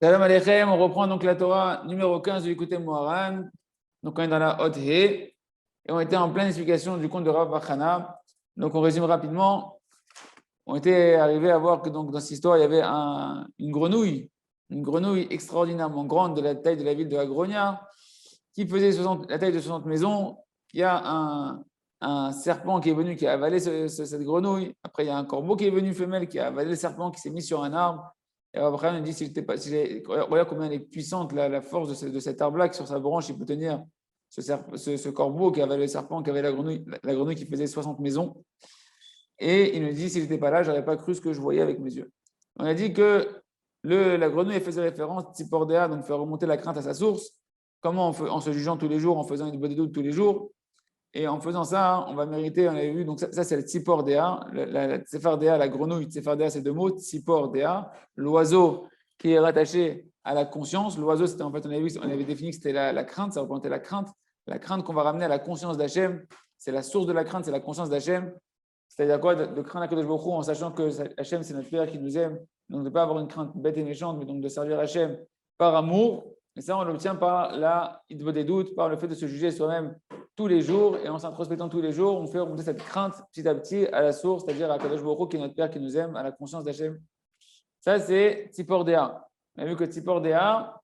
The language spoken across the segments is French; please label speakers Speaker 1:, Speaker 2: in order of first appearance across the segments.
Speaker 1: Salam Aleichem, on reprend donc la Torah numéro 15 du Écoutez Moharan. Donc on est dans la Hot He et on était en pleine explication du conte de Rav Bachana. Donc on résume rapidement. On était arrivé à voir que donc, dans cette histoire, il y avait une grenouille extraordinairement grande de la taille de la ville de Agronia qui faisait la taille de 60 maisons. Il y a un serpent qui est venu, qui a avalé cette grenouille. Après, il y a un corbeau qui est venu, femelle, qui a avalé le serpent, qui s'est mis sur un arbre. Et après, on dit, regarde combien elle est puissante, la force de cet arbre-là, qui sur sa branche, il peut tenir ce corbeau qui avait le serpent, qui avait la grenouille qui faisait 60 maisons. Et il nous dit, s'il n'était pas là, je n'aurais pas cru ce que je voyais avec mes yeux. On a dit que la grenouille faisait référence, Tzipordéa, donc faire remonter la crainte à sa source. Comment en se jugeant tous les jours, en faisant une bonne doute tous les jours. Et en faisant ça, on va mériter, on avait vu, donc ça c'est le Tzipordéa, la Tsefardéa, la grenouille, Tsefardéa, c'est deux mots, Tzipordéa, l'oiseau qui est rattaché à la conscience. L'oiseau, c'était en fait, on avait défini que c'était la crainte, ça représentait la crainte qu'on va ramener à la conscience d'Hachem. C'est la source de la crainte, c'est la conscience d'Hachem. C'est-à-dire quoi? De craindre Akadosh Baruch Hu en sachant que Hachem, c'est notre Père qui nous aime. Donc de ne pas avoir une crainte bête et méchante, mais donc de servir Hachem par amour. Et ça, on l'obtient par la hitbod des doutes, par le fait de se juger soi-même tous les jours. Et en s'introspectant tous les jours, on fait remonter cette crainte petit à petit à la source, c'est-à-dire à Akadosh Baruch Hu, qui est notre Père qui nous aime, à la conscience d'Hachem. Ça, c'est Tzipordéa. On a vu que Tzipordéa,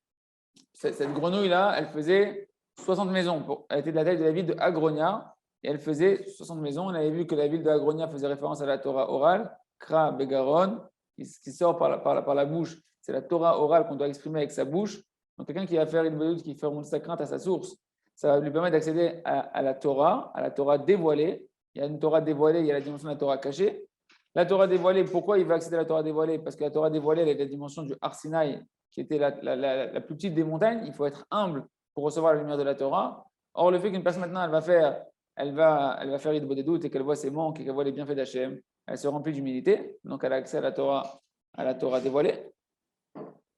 Speaker 1: cette grenouille-là, elle faisait 60 maisons. Elle était de la taille de la ville de Agronia. Et elle faisait 60 maisons. On avait vu que la ville de Agronia faisait référence à la Torah orale, Kra Begaron, qui sort par la bouche. C'est la Torah orale qu'on doit exprimer avec sa bouche. Donc, quelqu'un qui va faire une bonne qui fait remonter sa crainte à sa source, ça va lui permettre d'accéder à la Torah dévoilée. Il y a une Torah dévoilée, il y a la dimension de la Torah cachée. La Torah dévoilée, pourquoi il va accéder à la Torah dévoilée? Parce que la Torah dévoilée, elle est la dimension du Har Sinaï, qui était la plus petite des montagnes. Il faut être humble pour recevoir la lumière de la Torah. Or, le fait qu'une personne maintenant, elle va faire hitbod des doutes et qu'elle voit ses manques et qu'elle voit les bienfaits d'Hachem, elle se remplit d'humilité, donc elle a accès à la Torah dévoilée.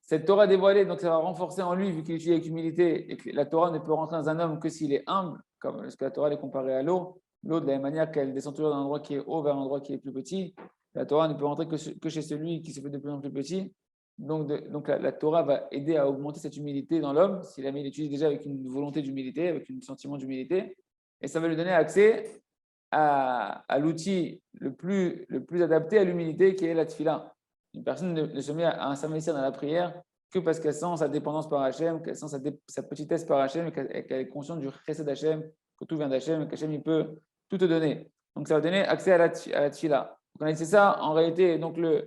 Speaker 1: Cette Torah dévoilée, donc ça va renforcer en lui, vu qu'il étudie avec humilité, et que la Torah ne peut rentrer dans un homme que s'il est humble, comme parce que la Torah est comparée à l'eau. L'eau, de la même manière qu'elle descend toujours d'un endroit qui est haut vers un endroit qui est plus petit, la Torah ne peut rentrer que chez celui qui se fait de plus en plus petit. Donc la Torah va aider à augmenter cette humilité dans l'homme, s'il il étudie déjà avec une volonté d'humilité, avec un sentiment d'humilité. Et ça va lui donner accès à l'outil le plus adapté à l'humilité qui est la tefila. Une personne ne se met à s'investir dans la prière que parce qu'elle sent sa dépendance par Hachem, qu'elle sent sa petitesse par Hachem et qu'elle est consciente du chesed d'Hachem, que tout vient d'Hachem et qu'Hachem il peut tout te donner. Donc ça va donner accès à la tefila. Donc on a dit ça, en réalité, donc la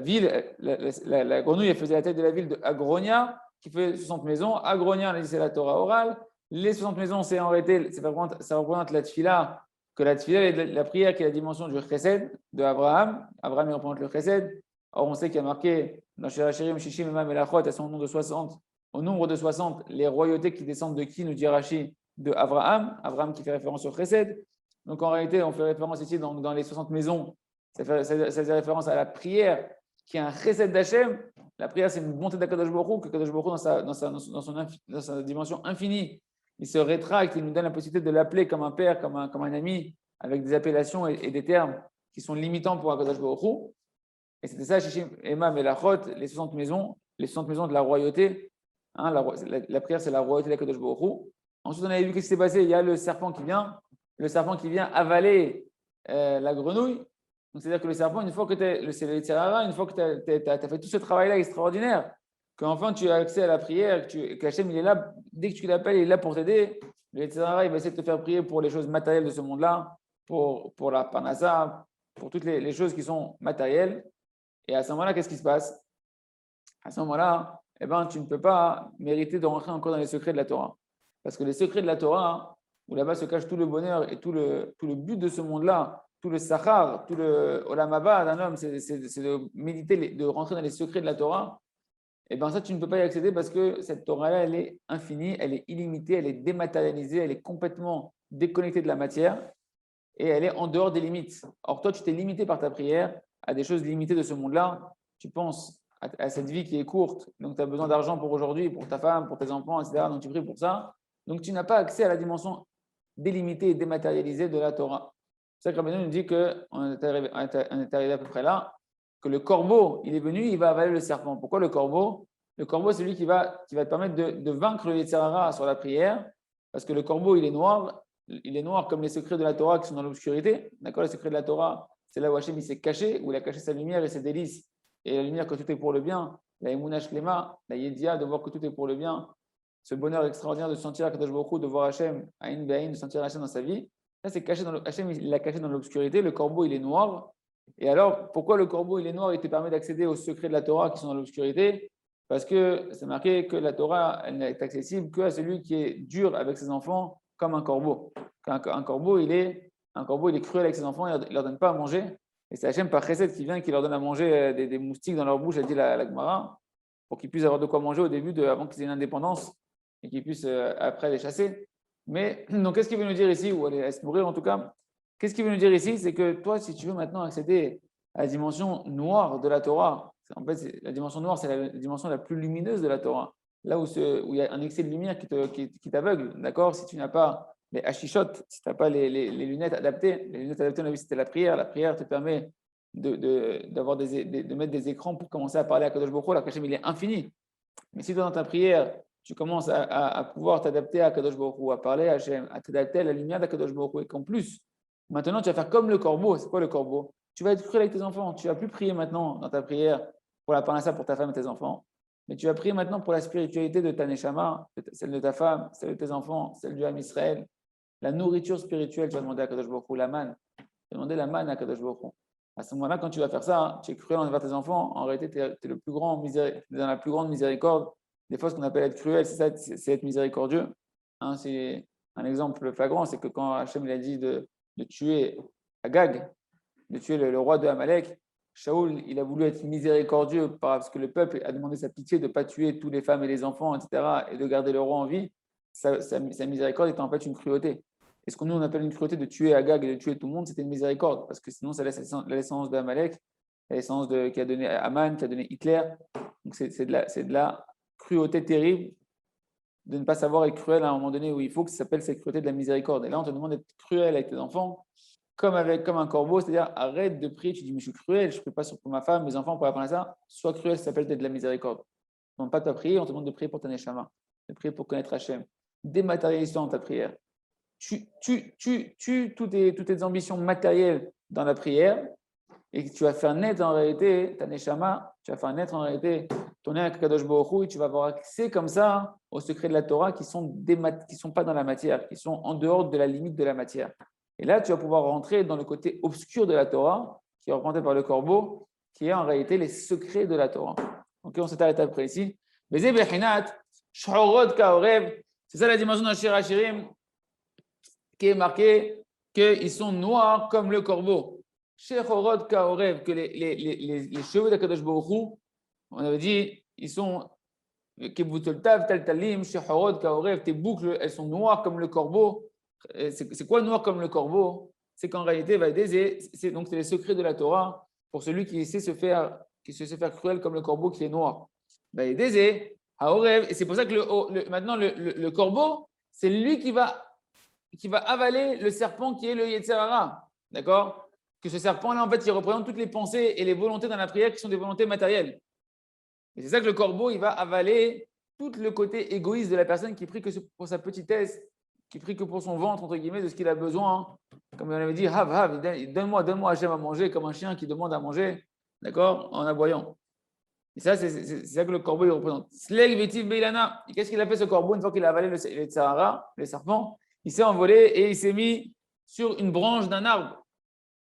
Speaker 1: ville, la grenouille, elle faisait la tête de la ville de Agronia, qui fait 60 maisons. Agronia, on a dit c'est la Torah orale. Les 60 maisons, c'est en réalité, ça représente la tefila, que la tefila est la prière qui est la dimension du chesed de Abraham. Abraham, il représente le chesed. Or, on sait qu'il y a marqué dans Shirachirim, Shishim, Emam et Lachot, à son nombre de 60, au nombre de 60, les royautés qui descendent de qui, nous dit Rashi, de Abraham. Abraham qui fait référence au chesed. Donc, en réalité, on fait référence ici dans les 60 maisons. Ça fait référence à la prière qui est un chesed d'Hachem. La prière, c'est une bonté d'Akadosh Baruch Hu, que Akadosh Baruch Hu, dans sa dimension infinie, il se rétracte, il nous donne la possibilité de l'appeler comme un père, comme un ami, avec des appellations et des termes qui sont limitants pour Akadosh Baruch Hu. Et c'était ça, Shishim, Emam et Lachot, les 60 maisons de la royauté. Hein, la prière, c'est la royauté d'Akadosh Baruch Hu. Ensuite, on avait vu qu'est-ce qui s'est passé. Il y a le serpent qui vient avaler la grenouille. Donc, c'est-à-dire que le serpent, une fois que tu as fait tout ce travail-là extraordinaire, qu'enfin tu as accès à la prière, qu'Hachem il est là, dès que tu l'appelles, il est là pour t'aider. Le Yetzirah, il va essayer de te faire prier pour les choses matérielles de ce monde-là, pour la parnassa, pour toutes les choses qui sont matérielles. Et à ce moment-là, qu'est-ce qui se passe? À ce moment-là, tu ne peux pas mériter de rentrer encore dans les secrets de la Torah. Parce que les secrets de la Torah, où là-bas se cache tout le bonheur et tout le but de ce monde-là, tout le sachar, tout le olam haba d'un homme, c'est de méditer, de rentrer dans les secrets de la Torah. Et bien ça, tu ne peux pas y accéder parce que cette Torah-là, elle est infinie, elle est illimitée, elle est dématérialisée, elle est complètement déconnectée de la matière et elle est en dehors des limites. Or, toi, tu t'es limité par ta prière à des choses limitées de ce monde-là. Tu penses à cette vie qui est courte, donc tu as besoin d'argent pour aujourd'hui, pour ta femme, pour tes enfants, etc. Donc tu pries pour ça. Donc tu n'as pas accès à la dimension délimitée et dématérialisée de la Torah. C'est ça que Rabbeinu nous dit qu'on est arrivé à peu près là. que le corbeau, il est venu, il va avaler le serpent. Pourquoi le corbeau? Le corbeau, c'est lui qui va te permettre de vaincre le Yetzer Hara sur la prière, parce que le corbeau, il est noir comme les secrets de la Torah qui sont dans l'obscurité. D'accord? Les secrets de la Torah, c'est là où Hachem il s'est caché, où il a caché sa lumière et ses délices. Et la lumière que tout est pour le bien, la Emunah Shlema, la Yedia, de voir que tout est pour le bien, ce bonheur extraordinaire de sentir Akadosh Baruch Hu, de voir Hachem, Aïn Be'aïn, de sentir Hachem dans sa vie. Ça, c'est caché Hachem, il l'a caché dans l'obscurité. Le corbeau, il est noir. Et alors, pourquoi le corbeau, il est noir et te permet d'accéder aux secrets de la Torah qui sont dans l'obscurité? Parce que c'est marqué que la Torah, elle n'est accessible qu'à celui qui est dur avec ses enfants, comme un corbeau. Un corbeau, il est cruel avec ses enfants, il ne leur donne pas à manger. Et c'est Hachem par Chesed qui vient, qui leur donne à manger des moustiques dans leur bouche, a dit la Gemara, pour qu'ils puissent avoir de quoi manger au début, avant qu'ils aient une indépendance, et qu'ils puissent après les chasser. Mais donc, qu'est-ce qu'il veut nous dire ici, ou aller se nourrir en tout cas? Qu'est-ce qu'il veut nous dire ici? C'est que toi, si tu veux maintenant accéder à la dimension noire de la Torah, en fait, la dimension noire, c'est la dimension la plus lumineuse de la Torah. Là où il y a un excès de lumière qui t'aveugle, d'accord? Si tu n'as pas les hachishot, si tu n'as pas les lunettes adaptées, les lunettes adaptées, on a vu, c'était la prière. La prière te permet de mettre des écrans pour commencer à parler à Kadosh Baruch Hu. La Hachem, il est infini. Mais si dans ta prière, tu commences à pouvoir t'adapter à Kadosh Baruch Hu, à parler à Hachem, à t'adapter à la lumière d'Akadosh Baruch Hu, et qu'en plus, maintenant, tu vas faire comme le corbeau. C'est quoi le corbeau? Tu vas être cruel avec tes enfants. Tu ne vas plus prier maintenant dans ta prière pour la parnassa pour ta femme et tes enfants. Mais tu vas prier maintenant pour la spiritualité de ta neshama, celle de ta femme, celle de tes enfants, celle du Ham Israël. La nourriture spirituelle, tu vas demander à Kadosh Baruch Hu, la manne. Tu vas demander la manne à Kadosh Baruch Hu. À ce moment-là, quand tu vas faire ça, tu es cruel envers tes enfants. En réalité, tu es dans la plus grande miséricorde. Des fois, ce qu'on appelle être cruel, c'est être miséricordieux. C'est un exemple flagrant, c'est que quand Hachem il a dit de tuer Agag, de tuer le roi de Amalek, Shaoul, il a voulu être miséricordieux parce que le peuple a demandé sa pitié de ne pas tuer toutes les femmes et les enfants, etc., et de garder le roi en vie. Sa miséricorde était en fait une cruauté. Et ce qu'on nous on appelle une cruauté de tuer Agag et de tuer tout le monde, c'était une miséricorde, parce que sinon ça laisse la naissance d'Amalek, la naissance qui a donné Aman, qui a donné Hitler. Donc c'est de la cruauté terrible de ne pas savoir être cruel à un moment donné où il faut que ça s'appelle cette cruauté de la miséricorde. Et là, on te demande d'être cruel avec tes enfants, comme un corbeau, c'est-à-dire arrête de prier, tu dis, mais je suis cruel, je ne prie pas pour ma femme, mes enfants, pour apprendre ça. Sois cruel, ça s'appelle d'être de la miséricorde. On ne demande pas de prier, on te demande de prier pour ta neshama, de prier pour connaître Hachem. Dématérialise dans ta prière. Tu toutes tes ambitions matérielles dans la prière et tu vas faire naître en réalité ta neshama, tu vas faire naître en réalité ton lien avec Kadosh Baruch Hu et tu vas avoir accès comme ça aux secrets de la Torah qui sont pas dans la matière, qui sont en dehors de la limite de la matière. Et là, tu vas pouvoir rentrer dans le côté obscur de la Torah, qui est représenté par le corbeau, qui est en réalité les secrets de la Torah. Donc, on s'est arrêté après ici. C'est ça la dimension d'un Shir Hashirim qui est marqué qu'ils sont noirs comme le corbeau. Shechorot Kaorev, que les cheveux d'Akadosh Baruch Hu, on avait dit, ils sont Kebutoltav, Taltalim, Shechorot Kaorev, tes boucles, elles sont noires comme le corbeau. C'est quoi noir comme le corbeau? C'est qu'en réalité, c'est les secrets de la Torah pour celui qui sait se faire cruel comme le corbeau qui est noir. Et c'est pour ça que maintenant le corbeau, c'est lui qui va avaler le serpent qui est le Yetzer Hara. D'accord? Que ce serpent-là, en fait, il représente toutes les pensées et les volontés dans la prière qui sont des volontés matérielles. Et c'est ça que le corbeau, il va avaler tout le côté égoïste de la personne qui prie que pour sa petitesse, qui prie que pour son ventre, entre guillemets, de ce qu'il a besoin. Comme on avait dit, donne-moi Hachem à manger, comme un chien qui demande à manger, d'accord, en aboyant. Et ça, c'est ça que le corbeau, il représente. Sleg Vetiv Beilana. Et qu'est-ce qu'il a fait ce corbeau une fois qu'il a avalé le Sahara, le serpent? Il s'est envolé et il s'est mis sur une branche d'un arbre.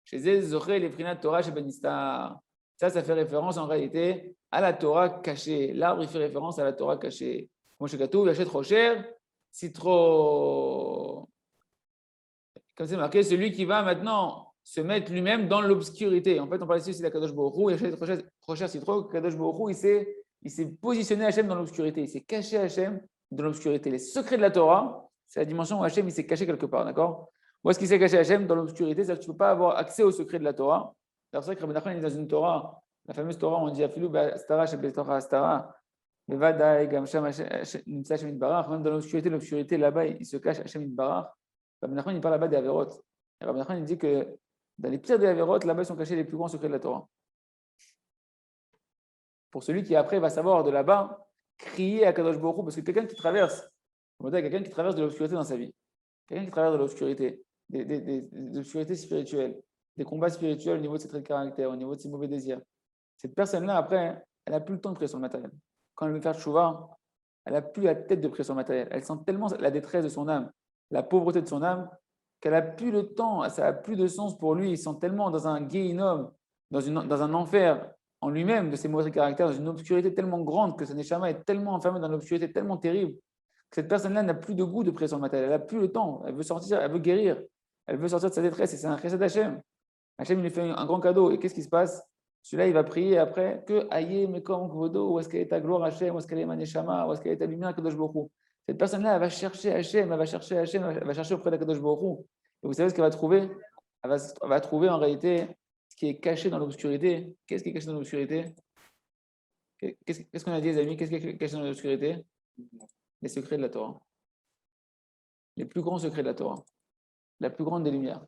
Speaker 1: Chez Zoché, les Prinat Torah, chez Benistar. Ça fait référence en réalité à la Torah cachée. L'arbre, il fait référence à la Torah cachée. Moi, chez Katou, il achète trop cher, c'est trop. Comme c'est marqué, celui qui va maintenant se mettre lui-même dans l'obscurité. En fait, on parle ici aussi d'Akadosh Baruch Hu, il achète trop cher, c'est trop. Kadosh Baruch Hu, il s'est positionné Hachem dans l'obscurité. Il s'est caché Hachem dans l'obscurité. Les secrets de la Torah, c'est la dimension où Hachem il s'est caché quelque part, d'accord? Où est-ce qu'il s'est caché Hachem? Dans l'obscurité, c'est-à-dire que tu ne peux pas avoir accès aux secrets de la Torah. C'est pour ça que Rabbi Nachman est dans une Torah, la fameuse Torah, on dit Afilou Astara Shebet Torah Astara, Levadai Gamsham Nimsa Hachem Itbarach, même dans l'obscurité là-bas, il se cache Hachem Itbarach. Rabbi Nachman il parle là-bas des Averot. Rabbi Nachman il dit que dans les pires des Averot, là-bas ils sont cachés les plus grands secrets de la Torah. pour celui qui après va savoir de là-bas crier à Kadosh Baruch Hu, parce que quelqu'un qui traverse, quelqu'un qui traverse de l'obscurité dans sa vie, quelqu'un qui traverse de l'obscurité, des obscurités spirituelles, des combats spirituels au niveau de ses traits de caractère, au niveau de ses mauvais désirs. Cette personne-là, après, elle n'a plus le temps de prier sur le matériel. Quand elle veut faire tchouva, elle n'a plus la tête de prier sur le matériel. Elle sent tellement la détresse de son âme, la pauvreté de son âme, qu'elle n'a plus le temps, ça n'a plus de sens pour lui. Il sent tellement dans un guéhinom, dans un enfer en lui-même de ses mauvais caractères, dans une obscurité tellement grande que sa neshama est tellement enfermée dans l'obscurité tellement terrible que cette personne-là n'a plus de goût de prier sur le matériel. Elle n'a plus le temps. Elle veut sortir, elle veut guérir. Elle veut sortir de sa détresse et c'est un chesed d'Hachem. Hachem, il lui fait un grand cadeau. Et qu'est-ce qui se passe? Celui-là, il va prier après que Aïe, Mekom, Kvodo, où est-ce qu'elle est ta gloire, Hachem, où est-ce qu'elle est ma neshama, où est-ce qu'elle est ta lumière, Kadosh Baruch Hu. Cette personne-là, elle va chercher Hachem, elle va chercher Hachem, elle va chercher auprès de Kadosh Baruch Hu. Et vous savez ce qu'elle va trouver? Elle va trouver en réalité ce qui est caché dans l'obscurité. Qu'est-ce qui est caché dans l'obscurité? Qu'est-ce qu'on a dit, les amis? Qu'est-ce qui est caché dans l'obscurité? Les secrets de la Torah. Les plus grands secrets de la Torah. La plus grande des lumières.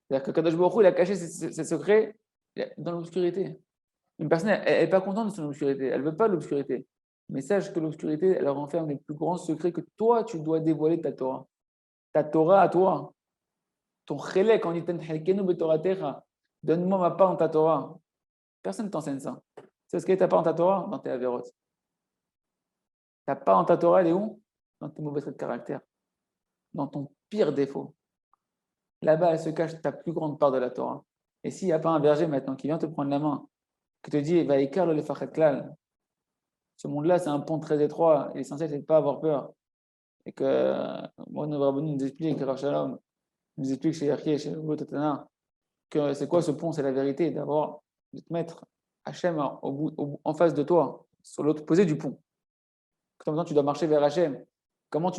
Speaker 1: C'est-à-dire que Kadosh Baruch Hu, il a caché ses secrets dans l'obscurité. Une personne, elle n'est pas contente de son obscurité. Elle ne veut pas l'obscurité. Mais sache que l'obscurité, elle renferme les plus grands secrets que toi, tu dois dévoiler de ta Torah. Ta Torah à toi. Ton chélek, on dit Tenhelkenu betoratecha. Donne-moi ma part dans ta Torah. Personne ne t'enseigne ça. C'est ce qu'est ta part dans ta Torah? Dans tes avérotes. Ta part dans ta Torah, elle est où? Dans tes mauvais traits de caractère. Dans ton pire défaut. Là-bas, elle se cache ta plus grande part de la Torah. Et s'il n'y a pas un berger maintenant qui vient te prendre la main, qui te dit, va écarter le fachet klal, ce monde-là, c'est un pont très étroit. L'essentiel, c'est de ne pas avoir peur. Et que, moi, nous explique, Rav Shalom, nous explique chez Yerki et chez Tatana, que c'est quoi ce pont? C'est la vérité, de te mettre Hachem en face de toi, sur l'autre posé du pont. Comme tu dois marcher vers Hachem.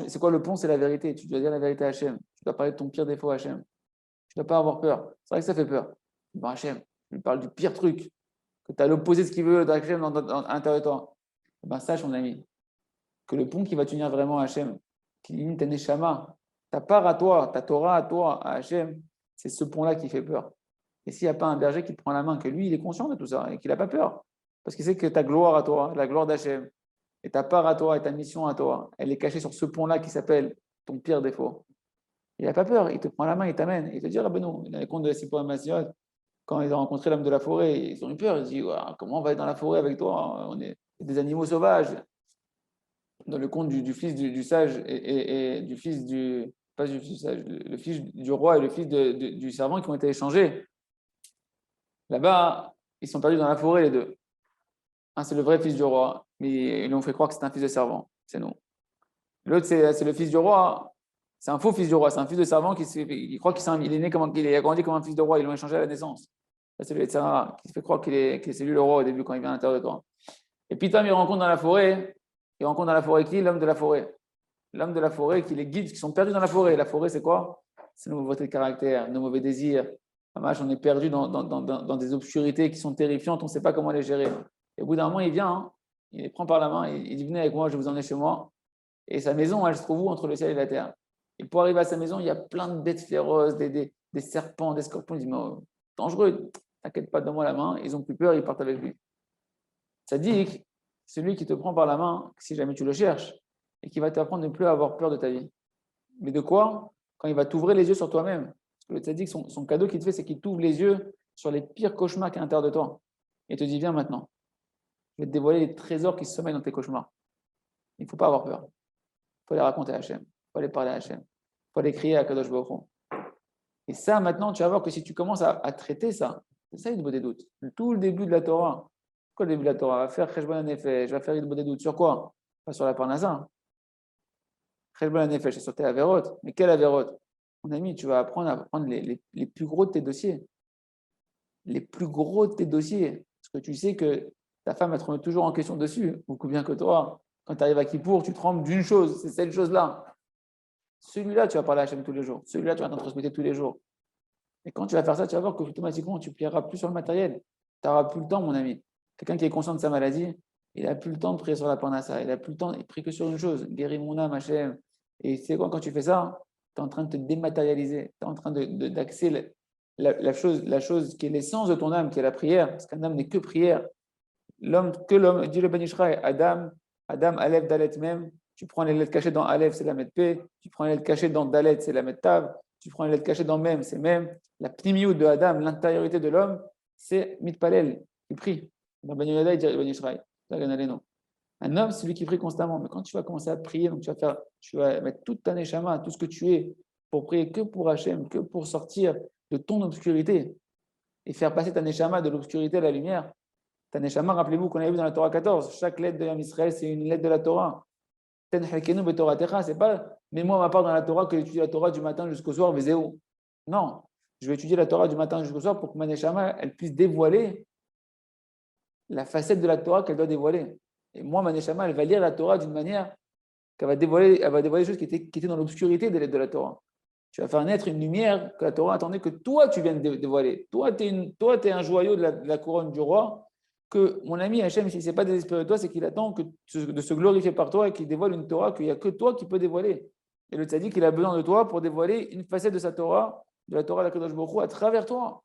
Speaker 1: C'est quoi le pont? C'est la vérité. Tu dois dire la vérité à Hachem. Tu dois parler de ton pire défaut à Hachem. Tu ne dois pas avoir peur. C'est vrai que ça fait peur. Bon, Hachem, tu lui parles du pire truc, que tu as l'opposé de ce qu'il veut d'Hachem à l'intérieur de toi. Sache, mon ami, que le pont qui va t'unir vraiment à Hachem, qui limite ta neshama, ta part à toi, ta Torah à toi, à Hachem, c'est ce pont-là qui fait peur. Et s'il n'y a pas un berger qui te prend la main, que lui, il est conscient de tout ça et qu'il n'a pas peur, parce qu'il sait que ta gloire à toi, la gloire d'Hachem, et ta part à toi et ta mission à toi, elle est cachée sur ce pont-là qui s'appelle ton pire défaut. Il n'a pas peur, il te prend la main, il t'amène. Il te dit, Rabbeinu, dans les contes de la Sipora Massiot, quand ils ont rencontré l'homme de la forêt, ils ont eu peur. Ils disent, comment on va être dans la forêt avec toi? On est des animaux sauvages. Dans le conte du fils du sage et du fils du. Pas du fils du sage, le fils du roi et le fils du servant qui ont été échangés. Là-bas, ils sont perdus dans la forêt, les deux. Un, c'est le vrai fils du roi, mais ils lui ont fait croire que c'est un fils de servant. C'est nous. L'autre, c'est le fils du roi. C'est un faux fils du roi. C'est un fils de servant qui croit qu'il est né il a grandi comme un fils de roi. Ils l'ont échangé à la naissance. Ça, c'est le Yetzirah qui se fait croire que c'est lui le roi au début quand il vient à l'intérieur de toi. Et puis, Tom, il rencontre dans la forêt qui? L'homme de la forêt. L'homme de la forêt qui les guide, qui sont perdus dans la forêt. La forêt, c'est quoi? C'est nos mauvais caractères, nos mauvais désirs. On est perdu dans des obscurités qui sont terrifiantes. On ne sait pas comment les gérer. Et au bout d'un moment, il vient, il les prend par la main, il dit, venez avec moi, je vais vous emmener chez moi. Et sa maison, elle se trouve où? Entre le ciel et la terre. Et pour arriver à sa maison, il y a plein de bêtes féroces, des serpents, des scorpions. Il dit, mais dangereux, t'inquiète pas, donne-moi la main. Ils ont plus peur, ils partent avec lui. Ça dit que celui qui te prend par la main, si jamais tu le cherches, et qui va t'apprendre à ne plus avoir peur de ta vie. Mais de quoi? Quand il va t'ouvrir les yeux sur toi-même. Parce que le tzaddik, son cadeau qu'il te fait, c'est qu'il t'ouvre les yeux sur les pires cauchemars qu'il y a à l'intérieur de toi. Et te dit, viens maintenant. Je vais te dévoiler les trésors qui se sommeillent dans tes cauchemars. Il ne faut pas avoir peur. Il faut les raconter à Hachem. Il faut aller parler à Hachem. Il faut aller crier à Kadosh Baruch Hu. Et ça, maintenant, tu vas voir que si tu commences à traiter ça, c'est ça, il des doutes. Tout le début de la Torah. Quoi le début de la Torah? Va faire Cheshbon HaNefesh, va faire des doutes. Sur quoi? Pas sur la Parnassa. Cheshbon HaNefesh, c'est sur tes avérotes. Mais quel avérote? Mon ami, tu vas apprendre à prendre les plus gros de tes dossiers. Les plus gros de tes dossiers. Parce que tu sais que ta femme, elle te remet toujours en question dessus, beaucoup bien que toi. Quand tu arrives à Kippour, tu trembles d'une chose, c'est cette chose-là. Celui-là, tu vas parler à Hachem tous les jours. Celui-là, tu vas t'introspecter tous les jours. Et quand tu vas faire ça, tu vas voir qu'automatiquement, tu ne plieras plus sur le matériel. Tu n'auras plus le temps, mon ami. Quelqu'un qui est conscient de sa maladie, il n'a plus le temps de prier sur la parnassa. Il n'a plus le temps, il prie que sur une chose, guéris mon âme, Hachem. Et tu sais quoi, quand tu fais ça, tu es en train de te dématérialiser. Tu es en train d'axer la chose qui est l'essence de ton âme, qui est la prière. Parce qu'un âme n'est que prière. l'homme, dit le Ben Ishraï, Adam, Aleph, Dalet même, tu prends les lettres cachées dans Aleph, c'est la mettre P, tu prends les lettres cachées dans Dalet, c'est la mettre Tav, tu prends les lettres cachées dans Mem, c'est Mem. La pnimiut de Adam, l'intériorité de l'homme, c'est Mitpalel, qui prie. Dans Ben Yehuda, il dit Ben Ishraï, un homme, c'est celui qui prie constamment. Mais quand tu vas commencer à prier, donc tu vas mettre toute ta neshama, tout ce que tu es, pour prier que pour Hachem, que pour sortir de ton obscurité et faire passer ta neshama de l'obscurité à la lumière. Ta neshama, rappelez-vous qu'on avait vu dans la Torah 14, chaque lettre de l'homme Israël, c'est une lettre de la Torah. C'est pas, mets-moi ma part dans la Torah que j'étudie la Torah du matin jusqu'au soir, Vézéou. Non, je vais étudier la Torah du matin jusqu'au soir pour que ma neshama, elle puisse dévoiler la facette de la Torah qu'elle doit dévoiler. Et moi, ma neshama, elle va lire la Torah d'une manière qu'elle va dévoiler, elle va dévoiler des choses qui étaient dans l'obscurité des lettres de la Torah. Tu vas faire naître une lumière que la Torah attendait que toi, tu viennes dévoiler. Toi, tu es un joyau de la couronne du roi, que mon ami Hachem, s'il ne s'est pas désespéré de toi, c'est qu'il attend de se glorifier par toi et qu'il dévoile une Torah qu'il n'y a que toi qui peux dévoiler. Et le tzaddik, il a besoin de toi pour dévoiler une facette de sa Torah, de la Torah de la Kadosh Baruch Hu, à travers toi.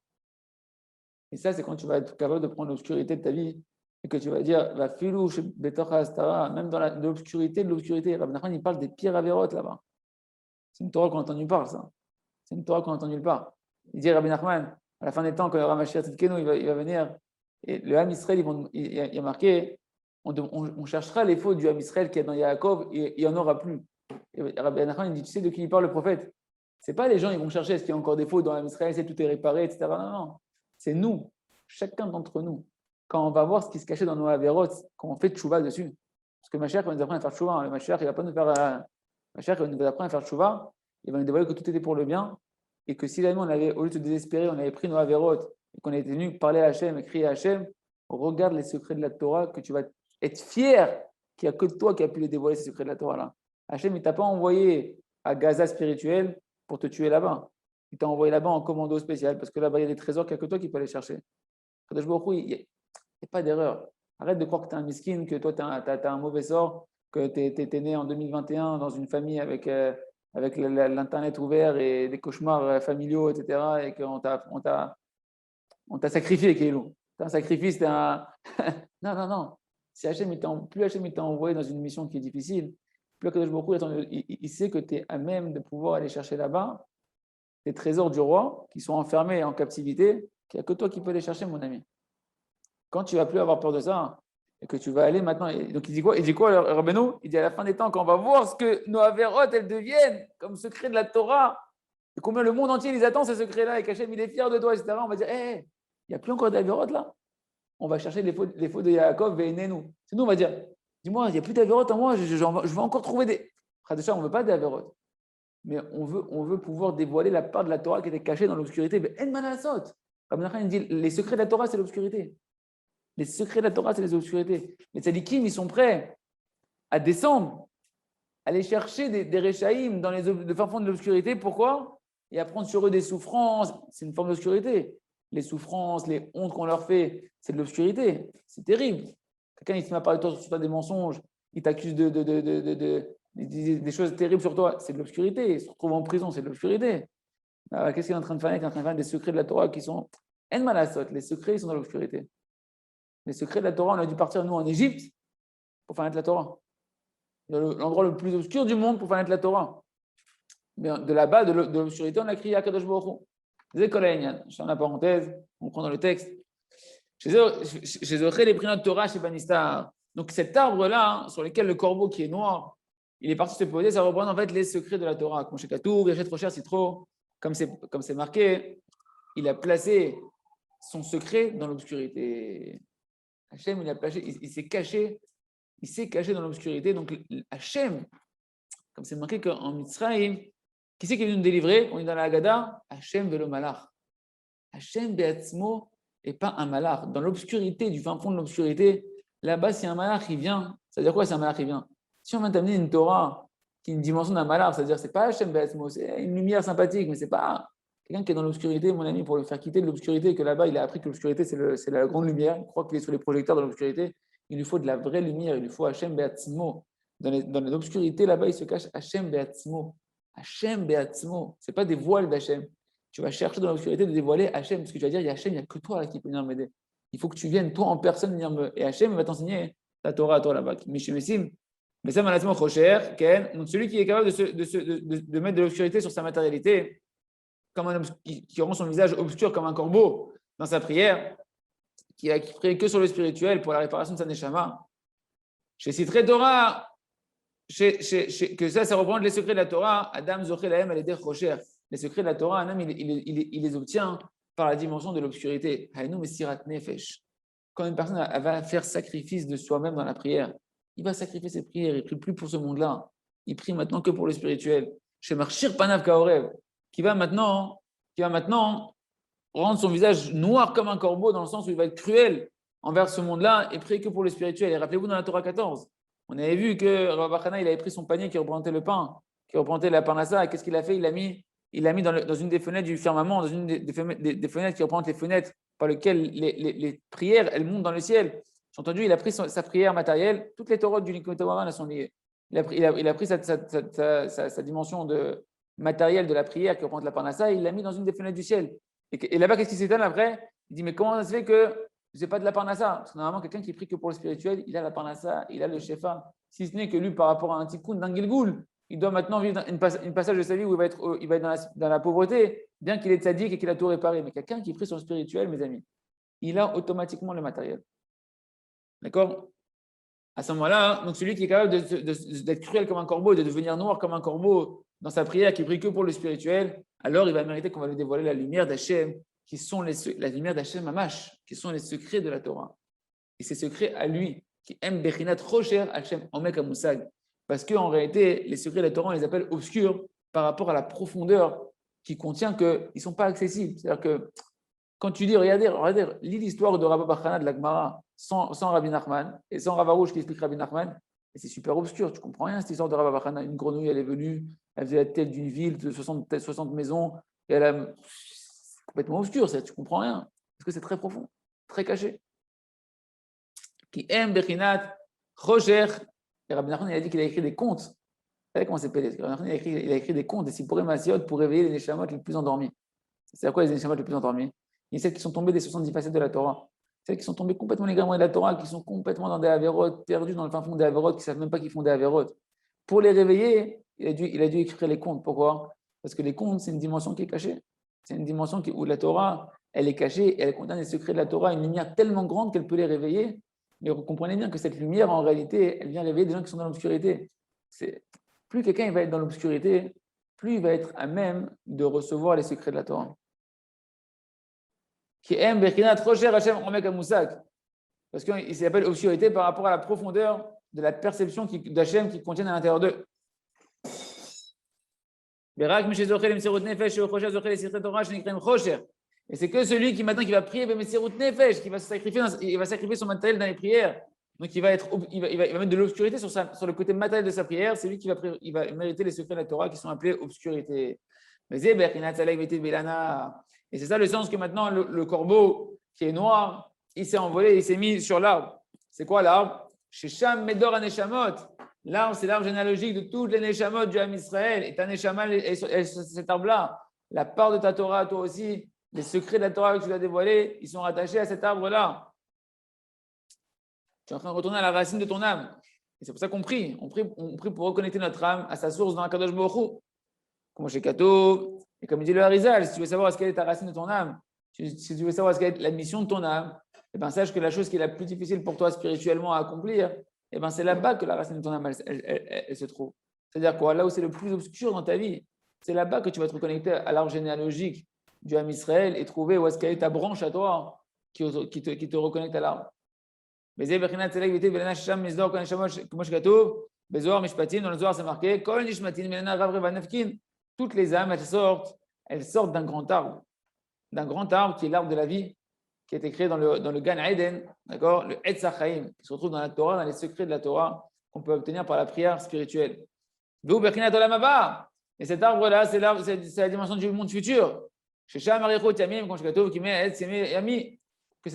Speaker 1: Et ça, c'est quand tu vas être capable de prendre l'obscurité de ta vie et que tu vas dire, va filou, même dans l'obscurité de l'obscurité. Rabbi Nachman, il parle des pires avérotes là-bas. C'est une Torah qu'on entend nulle part, ça. C'est une Torah qu'on entend nulle part. Il dit Rabbi Nachman, à la fin des temps, quand il y aura Mashiach Tzidkenu, il va venir. Et le Ham Israël, il y a marqué, on cherchera les fautes du Ham Israël qu'il y a dans Yaakov et il n'y en aura plus. Et Rabbi Nachman, il dit, tu sais de qui il parle le prophète? Ce n'est pas les gens, ils vont chercher est-ce qu'il y a encore des fautes dans le Ham Israël, c'est tout est réparé, etc. Non, non. C'est nous, chacun d'entre nous. Quand on va voir ce qui se cachait dans nos avérotes, quand on fait tchouva dessus. Parce que Mashiach va nous apprendre à faire tchouva. Le Mashiach, il va pas nous faire. Mashiach va nous apprendre à faire tchouva. Il va nous dévoiler que tout était pour le bien. Et que si on avait, au lieu de se désespérer, on avait pris nos avérotes et qu'on était venu parler à Hachem et crier à Hachem, regarde les secrets de la Torah, que tu vas être fier qu'il n'y a que toi qui as pu les dévoiler, ces secrets de la Torah-là. Hachem, il ne t'a pas envoyé à Gaza spirituel pour te tuer là-bas. Il t'a envoyé là-bas en commando spécial parce que là-bas, il y a des trésors qu'il n'y a que toi qui peux aller chercher. Il n'y a pas d'erreur. Arrête de croire que tu es un miskin, que toi, tu as un mauvais sort, que tu es né en 2021 dans une famille avec l'Internet ouvert et des cauchemars familiaux, etc. Et qu'on t'a sacrifié, Kélo. C'est un sacrifice, non, non, non. Si plus Hachem t'a envoyé dans une mission qui est difficile, plus Kadosh Baruch Hu, il sait que tu es à même de pouvoir aller chercher là-bas les trésors du roi qui sont enfermés en captivité, qu'il n'y a que toi qui peux les chercher, mon ami. Quand tu ne vas plus avoir peur de ça, et que tu vas aller maintenant. Donc il dit quoi? Il dit quoi, Rabbeinu? Il dit à la fin des temps, quand on va voir ce que nos avérotes, elles deviennent comme secret de la Torah, et combien le monde entier les attend, ces secrets-là, et qu'Hachem, il est fier de toi, etc. On va dire, il n'y a plus encore d'avérotes là. On va chercher les fautes de Yaakov et nous. C'est nous, on va dire, dis-moi, il n'y a plus d'avérotes en moi, je vais encore trouver des. Déjà, on ne veut pas d'avérotes. Mais on veut pouvoir dévoiler la part de la Torah qui était cachée dans l'obscurité. Mais En Manasot. Rabbi Nachman dit, les secrets de la Torah, c'est l'obscurité. Les secrets de la Torah, c'est les obscurités. Les tzadikim, ils sont prêts à descendre, à aller chercher des réchaïm dans le fin fond de l'obscurité. Pourquoi? Et à prendre sur eux des souffrances. C'est une forme d'obscurité. Les souffrances, les hontes qu'on leur fait, c'est de l'obscurité. C'est terrible. Quelqu'un, il se met à parler de toi sur toi des mensonges, il t'accuse des choses terribles sur toi, c'est de l'obscurité. Il se retrouve en prison, c'est de l'obscurité. Qu'est-ce qu'il est en train de faire? Il est en train de faire des secrets de la Torah qui sont en malasot. Les secrets, ils sont dans l'obscurité. Les secrets de la Torah, on a dû partir, nous, en Égypte, pour faire naître la Torah. L'endroit le plus obscur du monde pour faire naître la Torah. Mais de là-bas, de l'obscurité, on a crié à Kadosh Baruch Hu. Zekolenyan, je fais la parenthèse, on prend dans le texte. Chez Zoché, les prix de Torah chez Banistar. Donc cet arbre-là, sur lequel le corbeau qui est noir, il est parti se poser, ça reprend en fait les secrets de la Torah. Comme chez Katour, Yachet Rocher, Citro, comme c'est marqué, il a placé son secret dans l'obscurité. Hachem, il s'est caché dans l'obscurité. Donc, Hachem, comme c'est marqué qu'en Mitzrayim, qui c'est qui est venu nous délivrer? On est dans la Haggadah, Hachem velo malach. Hachem be'atzmo et pas un malach. Dans l'obscurité, du fin fond de l'obscurité, là-bas, si un malach il vient, ça veut dire quoi si un malach il vient? Si on vient t'amener une Torah qui a une dimension d'un malach, ça veut dire c'est pas Hachem be'atzmo, c'est une lumière sympathique, mais c'est pas quelqu'un qui est dans l'obscurité, mon ami, pour le faire quitter de l'obscurité, que là-bas, il a appris que l'obscurité, c'est la grande lumière. Il croit qu'il est sur les projecteurs de l'obscurité. Il lui faut de la vraie lumière, il lui faut Hachem Be'atzmo. Dans l'obscurité, là-bas, il se cache Hachem Be'atzmo. Hachem Be'atzmo. Ce n'est pas des voiles d'Hachem. Tu vas chercher dans l'obscurité de dévoiler Hachem. Ce que tu vas dire, il y a Hachem, il n'y a que toi là, qui peut venir m'aider. Il faut que tu viennes, toi, en personne, venir et Hachem va t'enseigner ta Torah à toi là-bas. Mishimesim. Mais ça, malheureusement, trop cher. Donc, celui qui est capable de mettre de l'obscurité sur sa matérialité, comme un homme qui rend son visage obscur comme un corbeau dans sa prière, qui prie que sur le spirituel pour la réparation de sa neshama. Chez Sitré Torah, que ça représente les secrets de la Torah. Adam Zoché Lahem, elle est Rocher. Les secrets de la Torah, un homme, il les obtient par la dimension de l'obscurité. Haïnou Mesirat Nefesh. Quand une personne va faire sacrifice de soi-même dans la prière, il va sacrifier ses prières, il ne prie plus pour ce monde-là. Il prie maintenant que pour le spirituel. Chez Marchir Panav Kaorev, qui va maintenant rendre son visage noir comme un corbeau, dans le sens où il va être cruel envers ce monde-là et prier que pour le spirituel. Et rappelez-vous dans la Torah 14, on avait vu que Rav Bachana, il avait pris son panier qui représentait le pain, qui représentait la parnassa, et qu'est-ce qu'il a fait? Il l'a mis dans une des fenêtres du firmament, dans une des fenêtres qui représentent les fenêtres par lesquelles les prières, elles montent dans le ciel. J'ai entendu, il a pris sa prière matérielle, toutes les Torahs du Nikotomaran sont liées. Il a pris sa dimension de matérielle de la prière qui représente la parnassa, et il l'a mis dans une des fenêtres du ciel. Et là-bas, qu'est-ce qui s'étonne après? Il dit, mais comment ça se fait que je n'ai pas de la parnassa? Parce que normalement, quelqu'un qui prie que pour le spirituel, il a la parnassa, il a le shefa. Si ce n'est que lui, par rapport à un tikkun, d'un Gilgoul, il doit maintenant vivre une passage de sa vie où il va être dans la pauvreté, bien qu'il ait tzaddik et qu'il a tout réparé. Mais quelqu'un qui prie sur le spirituel, mes amis, il a automatiquement le matériel. D'accord? À ce moment-là, donc celui qui est capable d'être cruel comme un corbeau, de devenir noir comme un corbeau dans sa prière, qui prie que pour le spirituel, alors il va mériter qu'on va lui dévoiler la lumière d'Hachem, qui sont la lumière d'Hachem Mamash, qui sont les secrets de la Torah. Et ces secrets à lui, qui aime Bechinat Rocher Hachem Omek Amoussag. Parce qu'en réalité, les secrets de la Torah, on les appelle obscurs par rapport à la profondeur qui contient qu'ils ne sont pas accessibles. C'est-à-dire que quand tu dis, regardez, lis l'histoire de Rabbi Bachana de la Gemara sans Rabbi Nachman et sans Rav Arouche qui explique Rabbi Nachman, et c'est super obscur, tu ne comprends rien cette histoire de Rabbi Bachana. Une grenouille, elle est venue, elle faisait la tête d'une ville de 60 maisons, et elle a. C'est complètement obscur, ça, tu ne comprends rien, parce que c'est très profond, très caché. Qui aime Bechinat Rocher. Et Rabbi Nachman, il a dit qu'il a écrit des contes. Vous savez comment c'est pédé? Rabbi Nachman, il a écrit des contes, des Sipurim Masiot pour réveiller les Neshamot les plus endormis. C'est à quoi les Neshamot les plus endormis? Il y a celles qui sont tombées des 70 facettes de la Torah. Celles qui sont tombées complètement légalement de la Torah, qui sont complètement dans des avérotes, perdues dans le fin fond des avérotes, qui ne savent même pas qu'ils font des avérotes. Pour les réveiller, il a dû écrire les contes. Pourquoi? Parce que les contes, c'est une dimension qui est cachée. C'est une dimension où la Torah, elle est cachée et elle contient les secrets de la Torah, une lumière tellement grande qu'elle peut les réveiller. Mais vous comprenez bien que cette lumière, en réalité, elle vient réveiller des gens qui sont dans l'obscurité. Plus quelqu'un va être dans l'obscurité, plus il va être à même de recevoir les secrets de la Torah. Qui aime Bechinat Rocher Hachem Omek Amoussag. Parce qu'il s'appelle obscurité par rapport à la profondeur de la perception d'Hachem qui contient à l'intérieur d'eux. Et c'est que celui qui maintenant qui va prier Mesirut Nefesh, qui va sacrifier son matériel dans les prières. Donc il va mettre de l'obscurité sur le côté matériel de sa prière. C'est lui qui va mériter les secrets de la Torah qui sont appelés obscurité. Et c'est ça le sens que maintenant le corbeau qui est noir, il s'est envolé, il s'est mis sur l'arbre. C'est quoi l'arbre? Shesham Medor Aneshamot. L'arbre, c'est l'arbre généalogique de toutes les Neshamot du Ham Israël. Et ta Neshama, cet arbre-là, la part de ta Torah, toi aussi, les secrets de la Torah que tu as dévoilés, ils sont rattachés à cet arbre-là. Tu es en train de retourner à la racine de ton âme. Et c'est pour ça qu'on prie. On prie pour reconnecter notre âme à sa source dans la Kadosh Baruch Hu. Comme chez Kato, et comme il dit le Harizal, si tu veux savoir quelle est ta racine de ton âme, si tu veux savoir quelle est la mission de ton âme, eh ben, sache que la chose qui est la plus difficile pour toi spirituellement à accomplir, eh ben, c'est là-bas que la racine de ton âme elle se trouve. C'est-à-dire quoi? Là où c'est le plus obscur dans ta vie, c'est là-bas que tu vas te reconnecter à l'arbre généalogique du Ham Israël et trouver où est-ce qu'elle est ta branche à toi qui te reconnecte à l'arbre. Dans le Zohar, c'est marqué toutes les âmes, elles sortent d'un grand arbre qui est l'arbre de la vie, qui a été créé dans le Gan Eden, d'accord, le Etz HaChaim, qui se retrouve dans la Torah, dans les secrets de la Torah, qu'on peut obtenir par la prière spirituelle. Et cet arbre-là, c'est la dimension du monde futur. Que c'est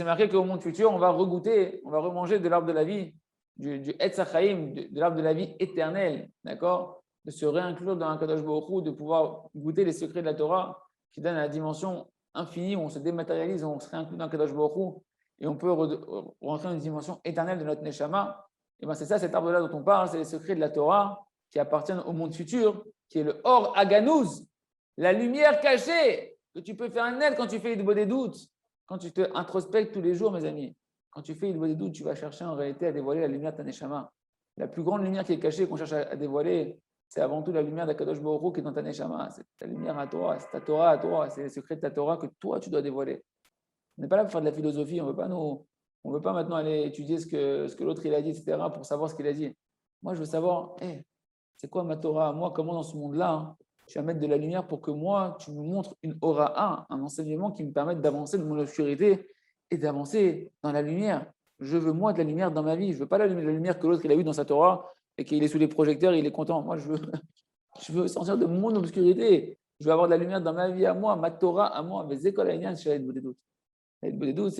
Speaker 1: marqué qu'au monde futur, on va remanger de l'arbre de la vie, du Etz HaChaim, de l'arbre de la vie éternelle, d'accord, de se réinclure dans un Kadosh Baruch Hu, de pouvoir goûter les secrets de la Torah qui donnent la dimension infinie où on se dématérialise, où on se réinclut dans un Kadosh Baruch Hu et on peut rentrer dans une dimension éternelle de notre Neshama. Et bien c'est ça, cet arbre-là dont on parle, c'est les secrets de la Torah qui appartiennent au monde futur, qui est le Or Aganouz, la lumière cachée que tu peux faire naître quand tu fais Idbo des doutes, quand tu te introspectes tous les jours, mes amis. Quand tu fais Idbo des doutes, tu vas chercher en réalité à dévoiler la lumière de ta Neshama. La plus grande lumière qui est cachée, qu'on cherche à dévoiler, c'est avant tout la lumière d'Akadosh Baruch Hu qui est dans ta Neshama. C'est ta lumière à toi, c'est ta Torah à toi, c'est les secrets de ta Torah que toi, tu dois dévoiler. On n'est pas là pour faire de la philosophie, on ne veut pas maintenant aller étudier ce que l'autre il a dit, etc., pour savoir ce qu'il a dit. Moi, je veux savoir, c'est quoi ma Torah? Moi, comment dans ce monde-là, tu vas mettre de la lumière pour que moi, tu me montres une aura, un enseignement qui me permette d'avancer de mon obscurité et d'avancer dans la lumière. Je veux, moi, de la lumière dans ma vie. Je ne veux pas la lumière que l'autre il a eue dans sa Torah et qu'il est sous les projecteurs, il est content. Moi, je veux sortir de mon obscurité. Je veux avoir de la lumière dans ma vie à moi, ma Torah à moi. Mais c'est quoi la lumière? C'est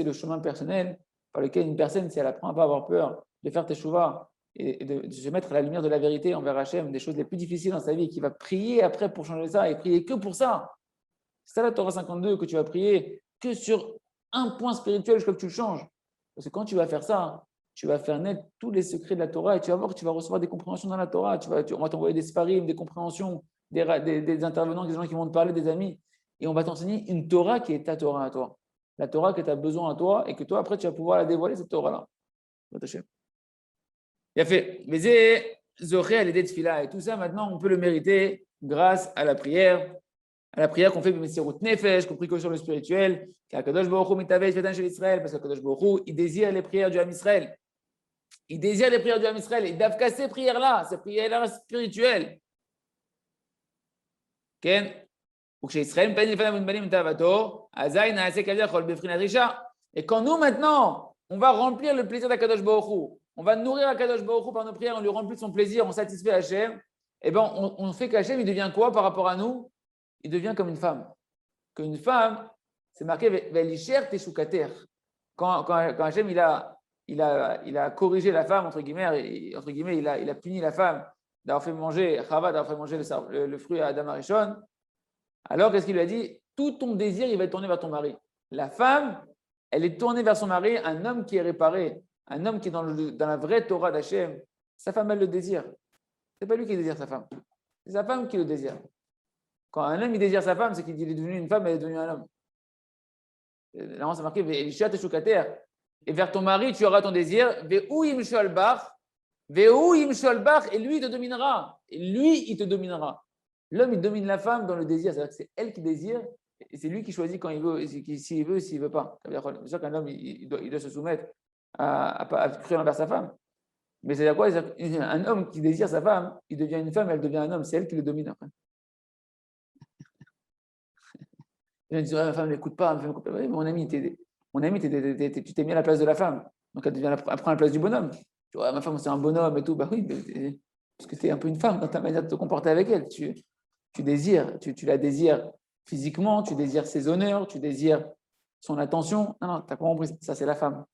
Speaker 1: le chemin personnel par lequel une personne, si elle apprend à ne pas avoir peur de faire teshuva et de se mettre à la lumière de la vérité envers Hachem, des choses les plus difficiles dans sa vie, qui va prier après pour changer ça et prier que pour ça. C'est ça la Torah 52 que tu vas prier que sur un point spirituel jusqu'à ce que tu le changes. Parce que quand tu vas faire ça, tu vas faire naître tous les secrets de la Torah et tu vas voir que tu vas recevoir des compréhensions dans la Torah. On va t'envoyer des sparim, des compréhensions, des intervenants, des gens qui vont te parler, des amis. Et on va t'enseigner une Torah qui est ta Torah à toi. La Torah que tu as besoin à toi et que toi, après, tu vas pouvoir la dévoiler, cette Torah-là. Il a fait. Mais Zoré à l'aider de Fila. Et tout ça, maintenant, on peut le mériter grâce à la prière. À la prière qu'on fait Messirut Nefesh, qu'on prie que sur le spirituel, qu'Akadosh Baruch Hu mitaveh fetan shel Israël, parce qu'Akadosh Baruch Hu, il désire les prières du Ham Israël. Il désire les prières du Ham Israël. Il doit casser ces prières-là, ces prières-là spirituelles. Ken, ou que chez Israël, et quand nous, maintenant, on va remplir le plaisir d'Akadosh Baruch Hu, on va nourrir Akadosh Baruch Hu par nos prières, on lui remplit de son plaisir, on satisfait Hachem, et bien on fait qu'Hachem, il devient quoi par rapport à nous? Il devient comme une femme. Qu'une femme, c'est marqué Velisher Teshukater. Quand Hachem il a corrigé la femme, entre guillemets, il a puni la femme d'avoir fait manger Chava, d'avoir fait manger le fruit à Adam Arishon. Alors, qu'est-ce qu'il lui a dit? Tout ton désir, il va être tourné vers ton mari. La femme, elle est tournée vers son mari, un homme qui est réparé, un homme qui est dans la vraie Torah d'Hachem. Sa femme, elle le désire. Ce n'est pas lui qui désire sa femme. C'est sa femme qui le désire. Quand un homme il désire sa femme, c'est qu'il est devenu une femme, elle est devenue un homme. Là, c'est marqué et vers ton mari, tu auras ton désir. Et lui, il te dominera. Et lui, il te dominera. L'homme, il domine la femme dans le désir. C'est-à-dire que c'est elle qui désire et c'est lui qui choisit quand il veut, s'il veut, s'il ne veut pas. C'est sûr qu'un homme, il doit se soumettre à cruer envers sa femme. Mais c'est-à-dire quoi? Un homme qui désire sa femme, il devient une femme, elle devient un homme. C'est elle qui le domine après. Il dit, ma femme ne m'écoute pas. Oui, mon ami, tu t'es mis à la place de la femme. Donc elle prend la place du bonhomme. Tu vois, ma femme, c'est un bonhomme et tout. Bah oui, parce que tu es un peu une femme dans ta manière de te comporter avec elle. Tu désires, tu la désires physiquement, tu désires ses honneurs, tu désires son attention. Non, tu n'as pas compris. Ça, c'est la femme.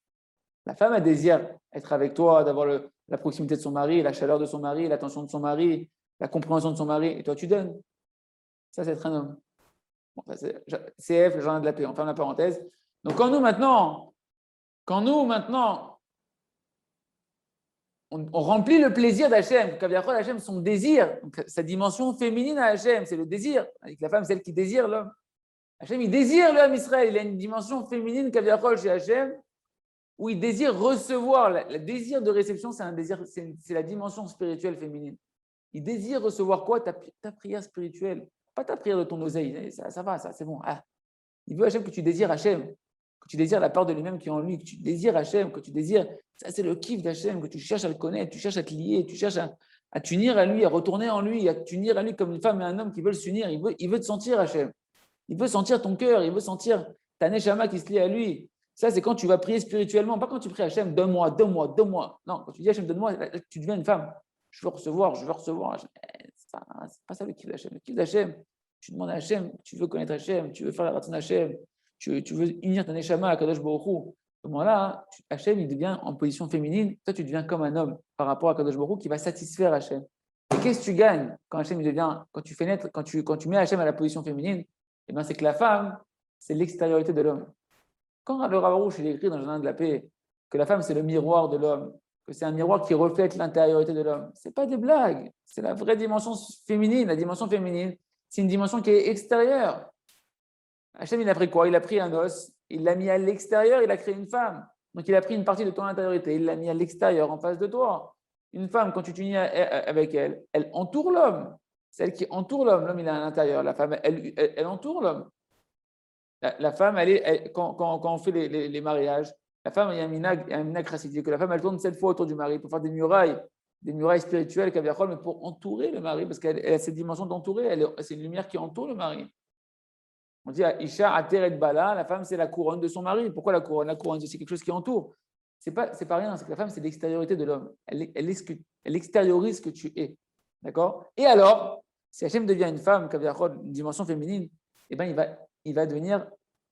Speaker 1: La femme, elle désire être avec toi, d'avoir la proximité de son mari, la chaleur de son mari, l'attention de son mari, la compréhension de son mari. Et toi, tu donnes. Ça, c'est être un homme. Bon, CF, le jardin de la paix, on ferme la parenthèse. Donc, quand nous maintenant, on remplit le plaisir d'Hachem, Kaviachol Hachem, son désir, donc, sa dimension féminine à Hachem, c'est le désir. Avec la femme, c'est elle qui désire l'homme. Hachem, il désire l'homme Israël, il a une dimension féminine Kaviachol chez Hachem, où il désire recevoir. Le désir de réception, c'est la dimension spirituelle féminine. Il désire recevoir quoi? Ta prière spirituelle. Pas ta prière de ton oseille, ça va, ça, c'est bon. Ah. Il veut Hachem que tu désires Hachem, que tu désires la part de lui-même qui est en lui, que tu désires Hachem, que tu désires, ça c'est le kiff d'Hachem, que tu cherches à le connaître, tu cherches à te lier, tu cherches à t'unir à lui, à retourner en lui, à t'unir à lui comme une femme et un homme qui veulent s'unir. Il veut te sentir Hachem, il veut sentir ton cœur, il veut sentir ta neshama qui se lie à lui. Ça c'est quand tu vas prier spirituellement, pas quand tu pries Hachem, donne-moi. Non, quand tu dis Hachem, donne-moi, tu deviens une femme. Je veux recevoir. C'est pas ça le kiff d'Hachem. Le kiff d'Hachem, tu demandes à Hachem, tu veux connaître Hachem, tu veux faire la partie d'Hachem, tu veux unir ta neshama à Kadosh Baruch Hu. À ce moment-là, Hachem, il devient en position féminine. Toi, tu deviens comme un homme par rapport à Kadosh Baruch Hu qui va satisfaire Hachem. Et qu'est-ce que tu gagnes quand Hachem devient, quand tu fais naître, quand tu mets Hachem à la position féminine? Eh bien, c'est que la femme, c'est l'extériorité de l'homme. Quand le Rav Arush, il écrit dans le Journal de la paix que la femme, c'est le miroir de l'homme, que c'est un miroir qui reflète l'intériorité de l'homme, ce n'est pas des blagues, c'est la vraie dimension féminine. La dimension féminine, c'est une dimension qui est extérieure. Hachem, il a pris quoi? Il a pris un os, il l'a mis à l'extérieur, il a créé une femme. Donc, il a pris une partie de ton intériorité, il l'a mis à l'extérieur, en face de toi. Une femme, quand tu t'unis avec elle, elle entoure l'homme. C'est elle qui entoure l'homme. L'homme, il est à l'intérieur. La femme, elle entoure l'homme. La femme, quand on fait les mariages, la femme, il y a un minag chassidique, que la femme, elle tourne 7 fois autour du mari pour faire des murailles spirituelles, mais pour entourer le mari, parce qu'elle a cette dimension d'entourer. C'est une lumière qui entoure le mari. On dit à Isha Ateret Bala, la femme, c'est la couronne de son mari. Pourquoi la couronne? La couronne, c'est quelque chose qui entoure. C'est pas rien, c'est que la femme, c'est l'extériorité de l'homme. Elle extériorise ce que tu es. D'accord? Et alors, si Hachem devient une femme, une dimension féminine, eh ben, il va devenir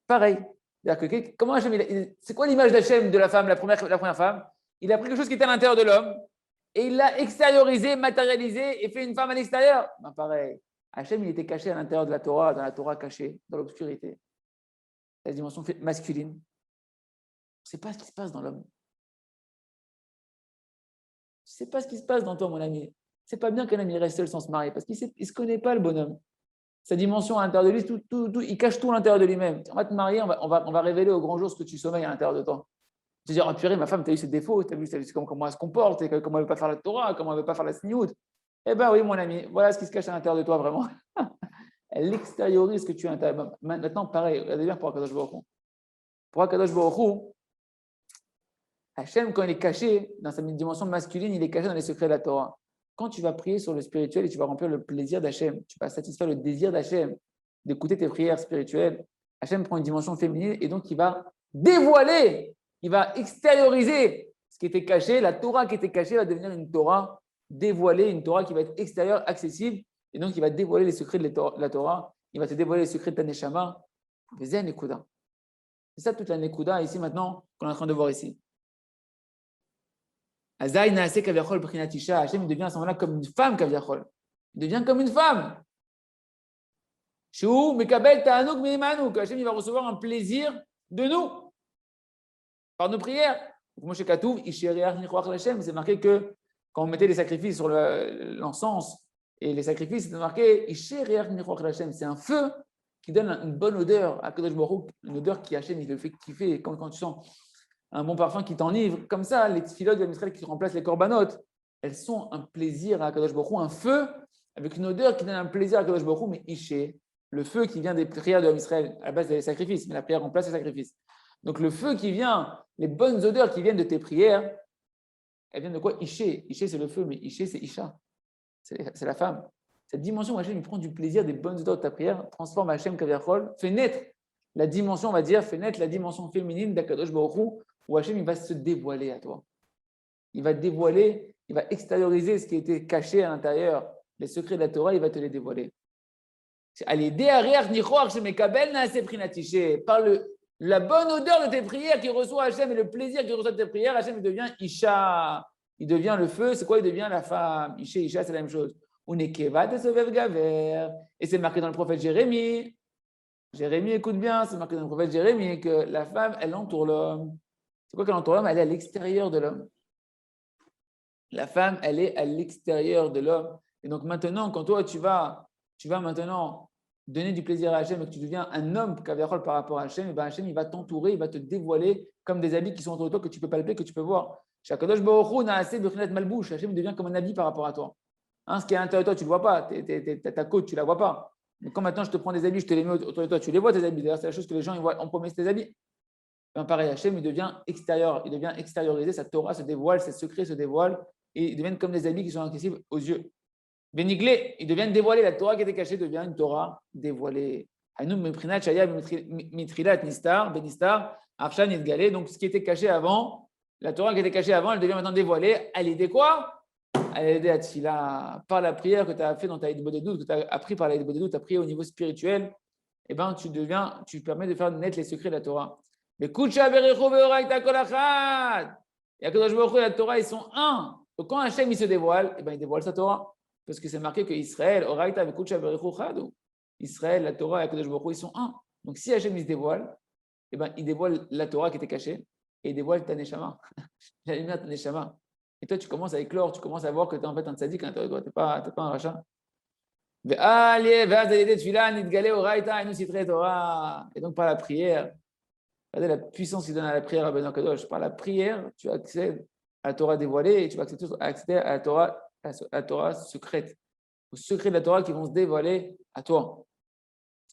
Speaker 1: pareil. C'est-à-dire comment Hachem, c'est quoi l'image d'Hachem de la femme, la première femme? Il a pris quelque chose qui était à l'intérieur de l'homme et il l'a extériorisé, matérialisé et fait une femme à l'extérieur. Ben, pareil. Hachem, il était caché à l'intérieur de la Torah, dans la Torah cachée, dans l'obscurité. La dimension masculine. On ne sait pas ce qui se passe dans l'homme. Tu ne sais pas ce qui se passe dans toi, mon ami. C'est pas bien qu'un ami reste seul sans se marier, parce qu'il ne se connaît pas, le bonhomme. Sa dimension à l'intérieur de lui, il cache tout à l'intérieur de lui-même. On va te marier, on va révéler au grand jour ce que tu sommeilles à l'intérieur de toi. Tu vas dire, oh purée, ma femme, tu as eu ses défauts, tu as vu comment elle se comporte, comment elle ne veut pas faire la Torah, comment elle ne veut pas faire la sniout. Eh bien oui, mon ami, voilà ce qui se cache à l'intérieur de toi, vraiment. Elle extériorise ce que tu as à l'intérieur. Maintenant, pareil, regardez bien pour Akadosh Baruch Hu. Pour Akadosh Baruch Hu, Hachem, quand il est caché dans sa dimension masculine, il est caché dans les secrets de la Torah. Quand tu vas prier sur le spirituel et tu vas remplir le plaisir d'Hachem, tu vas satisfaire le désir d'Hachem, d'écouter tes prières spirituelles, Hachem prend une dimension féminine et donc il va dévoiler, il va extérioriser ce qui était caché. La Torah qui était cachée va devenir une Torah dévoilée, une Torah qui va être extérieure, accessible, et donc il va dévoiler les secrets de la Torah, il va te dévoiler les secrets de ta Neshama. C'est un Nekuda. C'est ça toute la Nekuda ici maintenant qu'on est en train de voir ici. Hachem devient à ce moment-là comme une femme, Kaviachol. Il devient comme une femme. Hachem il va recevoir un plaisir de nous, par nos prières. C'est marqué que quand on mettait les sacrifices sur l'encens et les sacrifices, c'était marqué c'est un feu qui donne une bonne odeur à Kadosh Baruch Hu, une odeur qui Hachem, il le fait kiffer. Quand tu sens un bon parfum qui t'enivre, comme ça, les tfilotes de Israël qui remplacent les corbanotes, elles sont un plaisir à Kadosh Baruch Hu, un feu avec une odeur qui donne un plaisir à Kadosh Baruch Hu, mais Ishe, le feu qui vient des prières de Israël, à la base des sacrifices, mais la prière remplace les sacrifices. Donc le feu qui vient, les bonnes odeurs qui viennent de tes prières, elles viennent de quoi? Ishe. Ishe, c'est le feu, mais Ishe, c'est Isha. C'est la femme. Cette dimension où Hachem il prend du plaisir des bonnes odeurs de ta prière, transforme Hachem Kaviachol, fait naître la dimension, on va dire, fait naître la dimension féminine d'Akadosh Baruch Hu, où Hachem il va se dévoiler à toi. Il va dévoiler, il va extérioriser ce qui était caché à l'intérieur, les secrets de la Torah, il va te les dévoiler. Par la bonne odeur de tes prières qui reçoit Hachem et le plaisir qu'il reçoit de tes prières, Hachem il devient Isha, il devient le feu, c'est quoi? Il devient la femme. Isha, c'est la même chose. Et c'est marqué dans le prophète Jérémie. Jérémie, écoute bien, c'est marqué dans le prophète Jérémie que la femme, elle entoure l'homme. C'est quoi qu'elle entoure l'homme? Elle est à l'extérieur de l'homme. La femme, elle est à l'extérieur de l'homme. Et donc maintenant, quand toi, tu vas maintenant donner du plaisir à Hachem et que tu deviens un homme Kaviachol par rapport à Hachem, et bien Hachem, il va t'entourer, il va te dévoiler comme des habits qui sont autour de toi que tu peux palper, que tu peux voir. Shakadosh Baruch Hu Naaseh B'chinat Malbouch. Hachem devient comme un habit par rapport à toi. Hein, ce qui est à l'intérieur de toi, tu ne le vois pas. Ta côte, tu ne la vois pas. Mais quand maintenant je te prends des habits, je te les mets autour de toi, tu les vois tes habits. D'ailleurs, c'est la chose que les gens ils voient en premier, c'est tes habits. Ben, pareil, Hachem, il devient extérieur, il devient extériorisé, sa Torah se dévoile, ses secrets se dévoilent et ils deviennent comme des habits qui sont accessibles aux yeux. Béniglé, ils deviennent dévoilés. La Torah qui était cachée devient une Torah dévoilée. Donc, ce qui était caché avant, la Torah qui était cachée avant, elle devient maintenant dévoilée. Elle aidait quoi? Elle aidait à Tfila. Par la prière que tu as fait dans ta Hitbodedut, que tu as appris par la Hitbodedut, tu as prié au niveau spirituel, eh ben, tu permets de faire naître les secrets de la Torah. Mais Kucha Berecho Beoraita Kolachat. Et à Kadosh Baruch Hu et la Torah, ils sont un. Donc quand Hachem il se dévoile, eh ben, il dévoile sa Torah. Parce que c'est marqué que Israël, Oraita avec Kucha Berecho Chadu. Israël, la Torah et Kadosh Baruch Hu, ils sont un. Donc si Hachem il se dévoile, eh ben, il dévoile la Torah qui était cachée et il dévoile ta Neshama, la lumière de ta Neshama. Et toi, tu commences à éclore, tu commences à voir que tu es en fait un tzaddik à l'intérieur de toi, tu n'es pas un rachat. Et donc, par la prière, regardez la puissance qu'il donne à la prière à Ben Kadosh. Par la prière, tu accèdes à la Torah dévoilée et tu vas accéder à la Torah secrète, aux secrets de la Torah qui vont se dévoiler à toi.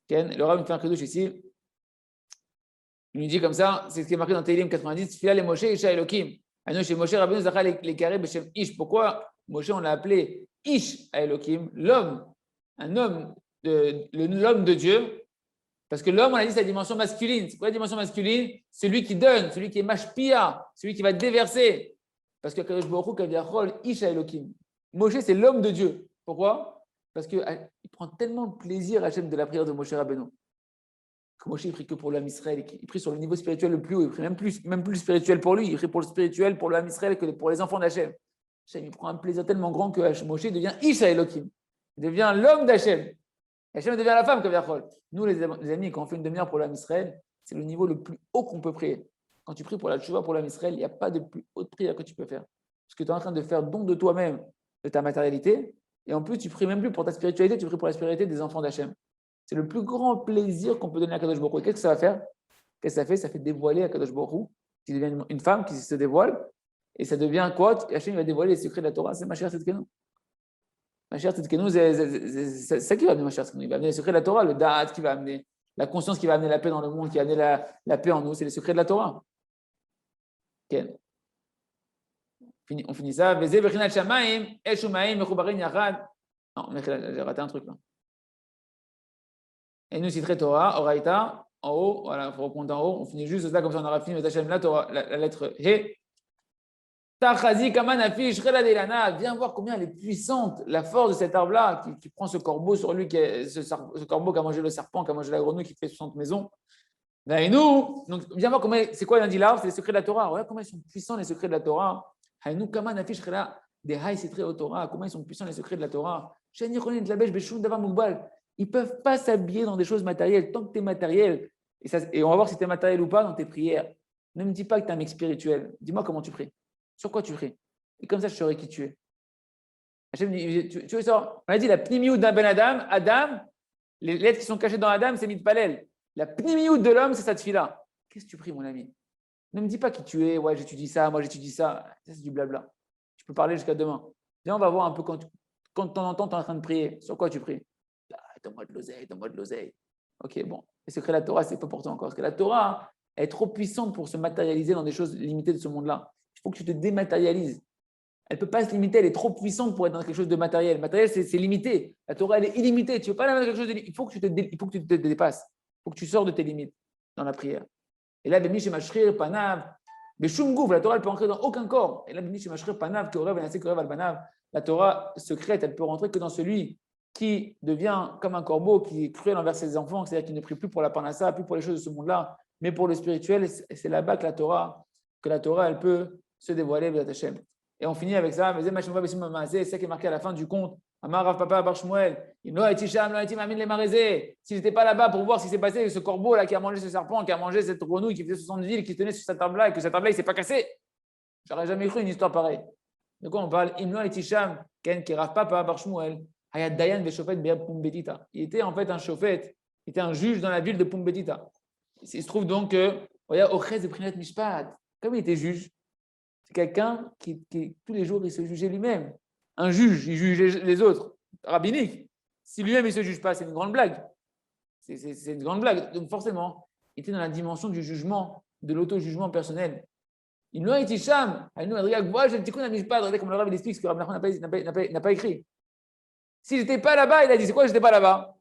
Speaker 1: Le Rav fait un Kadosh ici. Il nous dit comme ça, c'est ce qui est marqué dans Tehillim 90, Fila les Moshe, Isha Elohim. Chez Moshe Rabbeinu Zachar les carrés Beshem Ish. Pourquoi Moshe, on l'a appelé Ish à Elohim, l'homme, un homme, l'homme de Dieu. Parce que l'homme, on a dit, c'est la dimension masculine. C'est quoi la dimension masculine? Celui qui donne, celui qui est mashpia, celui qui va déverser. Parce que Kadosh Baruch Hu, Kaviachol, Ish à Elohim. Moshe, c'est l'homme de Dieu. Pourquoi? Parce qu'il prend tellement de plaisir à Hachem de la prière de Moshe Rabbeinu. Moshe, il prie que pour l'âme Israël, il prie sur le niveau spirituel le plus haut, il prie même plus spirituel pour lui, il prie pour le spirituel, pour l'âme Israël que pour les enfants d'Hachem. Hachem, il prend un plaisir tellement grand que Moshe devient Isha Elohim, il devient l'homme d'Hachem. Hachem devient la femme que Kavachol. Nous, les amis, quand on fait une demi-heure pour l'âme Israël, c'est le niveau le plus haut qu'on peut prier. Quand tu pries pour la tchouva, pour l'âme Israël, il n'y a pas de plus haute prière que tu peux faire. Parce que tu es en train de faire don de toi-même, de ta matérialité, et en plus, tu pries même plus pour ta spiritualité, tu pries pour la spiritualité des enfants d'Hachem. C'est le plus grand plaisir qu'on peut donner à Kadosh Baruch Hu. Qu'est-ce que ça va faire? Qu'est-ce que ça fait? Ça fait dévoiler à Kadosh Baruch Hu, qui devient une femme qui se dévoile. Et ça devient quoi? Hachem va dévoiler les secrets de la Torah. C'est Mashiach Tzidkenu. Mashiach Tzidkenu, c'est ça qui va amener Mashiach Tzidkenu. Il va amener les secrets de la Torah, le da'at qui va amener, la conscience qui va amener la paix dans le monde, qui va amener la paix en nous. C'est les secrets de la Torah. Okay. On finit ça. Non, j'ai raté un truc là. Et nous citerai Torah, Oraita, en haut, voilà, il faut reprendre en haut, on finit juste là, comme ça on aura fini le Tachem, la Torah, la lettre He. Tachazi Kamanafi, Shrela Delana, viens voir combien elle est puissante, la force de cet arbre-là, qui prend ce corbeau sur lui, ce corbeau qui a mangé le serpent, qui a mangé la grenouille, qui fait 60 maisons. Et nous, donc viens voir comment, c'est quoi lundi l'arbre, c'est les secrets de la Torah. Regarde comment ils sont puissants les secrets de la Torah. Haïnou Kamanafi, Shrela, des Haï, c'est très au Torah, comment ils sont puissants les secrets de la Torah. Shani Ronin de la Bêche, Béchoun, Davar Moukbal. Ils ne peuvent pas s'habiller dans des choses matérielles. Tant que tu es matériel, et on va voir si tu es matériel ou pas dans tes prières. Ne me dis pas que tu es un mec spirituel. Dis-moi comment tu pries. Sur quoi tu pries? Et comme ça, je saurai qui tu es. Hachem dit, tu veux ça? On a dit la pnimiout d'un ben Adam. Adam, les lettres qui sont cachées dans Adam, c'est mitpalel. La pnimiout de l'homme, c'est cette fille-là. Qu'est-ce que tu pries, mon ami? Ne me dis pas qui tu es. Ouais, j'étudie ça, moi j'étudie ça. Ça, c'est du blabla. Tu peux parler jusqu'à demain. Viens, on va voir un peu quand de temps en temps, tu es en train de prier. Sur quoi tu pries? Donne-moi de l'oseille, donne-moi de l'oseille. Ok, bon. Les secrets de la Torah, c'est pas pour toi encore. Parce que la Torah est trop puissante pour se matérialiser dans des choses limitées de ce monde-là. Il faut que tu te dématérialises. Elle ne peut pas se limiter, elle est trop puissante pour être dans quelque chose de matériel. Matériel, c'est limité. La Torah, elle est illimitée. Tu ne veux pas la mettre dans quelque chose de limité. Il faut que tu te dépasses. Il faut que tu sors de tes limites dans la prière. Et là, Bémi Shemashrir, Panav, Beshumgouf, la Torah, elle peut entrer dans aucun corps. Et là, Bémi Shemashrir, Panav, Keorev, Anasé, Keorev, Albanav, la Torah secrète, elle peut rentrer que dans celui qui devient comme un corbeau, qui est cruel envers ses enfants, c'est-à-dire qui ne prie plus pour la parnassa, plus pour les choses de ce monde-là, mais pour le spirituel. C'est là-bas que la Torah, elle peut se dévoiler, Béat Hashem. Et on finit avec ça, c'est ça qui est marqué à la fin du conte. Amar Rav Papa Bar Shmuel, si j'étais pas là-bas pour voir ce qui s'est passé, ce corbeau-là qui a mangé ce serpent, qui a mangé cette grenouille, qui faisait 70 villes, qui se tenait sur cette table-là, et que cette table-là, il ne s'est pas cassé, j'aurais jamais cru une histoire pareille. De quoi on parle? Imno et Tisham, Ken qui Rav Papa Bar Shmuel. Il était en fait un chauffet, il était un juge dans la ville de Pumbedita. Il se trouve donc que, comme il était juge, c'est quelqu'un qui tous les jours, il se jugeait lui-même. Un juge, il juge les autres, rabbinique. Si lui-même, il ne se juge pas, c'est une grande blague. C'est une grande blague. Donc forcément, il était dans la dimension du jugement, de l'auto-jugement personnel. Il nous a été cham. Il nous a dit, moi, je ne sais pas, comme le Rav explique ce que Rav Nachman n'a pas écrit. Si je n'étais pas là-bas, il a dit, c'est quoi, je n'étais pas là-bas?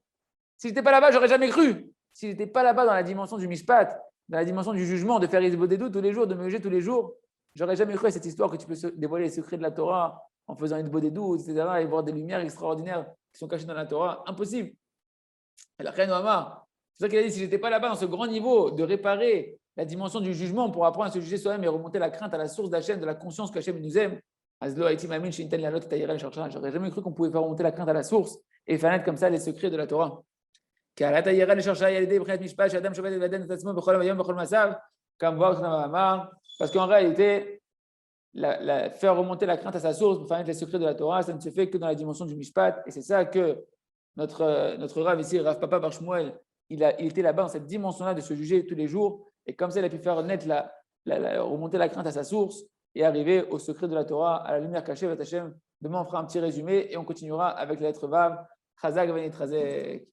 Speaker 1: Si je n'étais pas là-bas, j'aurais jamais cru. Si je n'étais pas là-bas dans la dimension du mishpat, dans la dimension du jugement, de faire des doutes tous les jours, de me juger tous les jours, j'aurais jamais cru à cette histoire que tu peux dévoiler les secrets de la Torah en faisant une doutes, etc., et voir des lumières extraordinaires qui sont cachées dans la Torah. Impossible. Et la reine Omar, c'est ça qu'il a dit, si je n'étais pas là-bas dans ce grand niveau de réparer la dimension du jugement pour apprendre à se juger soi-même et remonter la crainte à la source d'Hachem, de la conscience qu'Hachem nous aime, j'aurais jamais cru qu'on pouvait faire remonter la crainte à la source et faire naître comme ça les secrets de la Torah. Car la taïra le chercha, il y a des prêts mishpat, Shadam Shovet et Vaden Tatsmo, Bechol Mayom, Bechol Masav, comme voir parce qu'en réalité, faire remonter la crainte à sa source pour faire les secrets de la Torah, ça ne se fait que dans la dimension du mishpat, et c'est ça que notre Rav ici, Rav Papa Bar Shmuel, il était là-bas dans cette dimension-là de se juger tous les jours, et comme ça, il a pu faire naître remonter la crainte à sa source et arriver au secret de la Torah, à la lumière cachée de Hashem. Demain, on fera un petit résumé et on continuera avec la lettre Vav. Chazak Vanit Chazek.